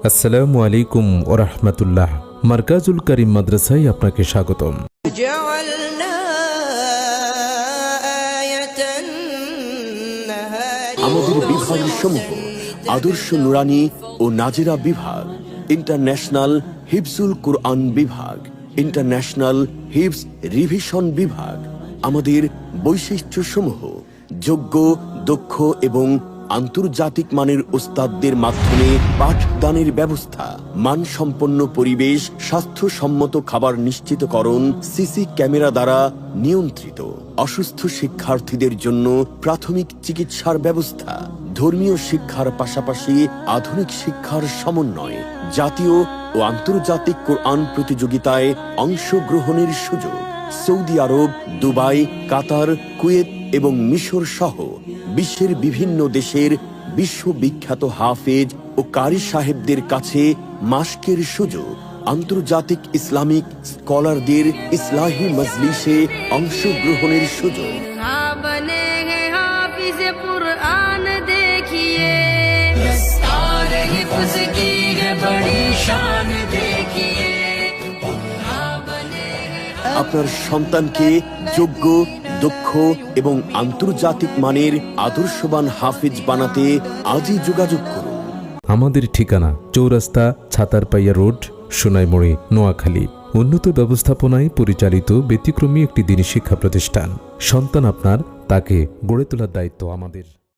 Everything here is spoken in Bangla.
আসসালামু আলাইকুম ওয়া রাহমাতুল্লাহ। মারকাজুল কারীম মাদ্রাসায় আপনাকে স্বাগতম। আমাদের বিভাগসমূহ আদর্শ নুরানি ও নাজিরা বিভাগ, ইন্টারন্যাশনাল হিফজুল কুরআন বিভাগ, ইন্টারন্যাশনাল হিফজ রিভিশন বিভাগ। আমাদের বৈশিষ্ট্যসমূহ যোগ্য, দক্ষ এবং আন্তর্জাতিক মানের ওস্তাদদের মাধ্যমে পাঠদানের ব্যবস্থা, মানসম্পন্ন পরিবেশ, স্বাস্থ্যসম্মত খাবার নিশ্চিতকরণ, সিসি ক্যামেরা দ্বারা নিয়ন্ত্রিত, অসুস্থ শিক্ষার্থীদের জন্য প্রাথমিক চিকিৎসার ব্যবস্থা, ধর্মীয় শিক্ষার পাশাপাশি আধুনিক শিক্ষার সমন্বয়, জাতীয় ও আন্তর্জাতিক কোরআন প্রতিযোগিতায় অংশগ্রহণের সুযোগ, সৌদি আরব, দুবাই, কাতার, কুয়েত এবং মিশর সহ বিশ্বের বিভিন্ন দেশের বিশ্ববিখ্যাত হাফেজ ও কারি সাহেবদের কাছে মাস্কের সুযোগ, আন্তর্জাতিক ইসলামিক স্কলারদের ইসলাহি মজলিসে অংশগ্রহণের সুযোগ। আপনার সন্তানকে যোগ্য, দক্ষ এবং আন্তর্জাতিক মানের আদর্শবান হাফেজ বানাতে আজই যোগাযোগ করুন। আমাদের ঠিকানা চৌরাস্তা, ছাতারপাইয়া রোড, সোনাইমুড়ি, নোয়াখালী। উন্নত ব্যবস্থাপনায় পরিচালিত ব্যতিক্রমী একটি দ্বীনি শিক্ষা প্রতিষ্ঠান। সন্তান আপনার, তাকে গড়ে তোলার দায়িত্ব আমাদের।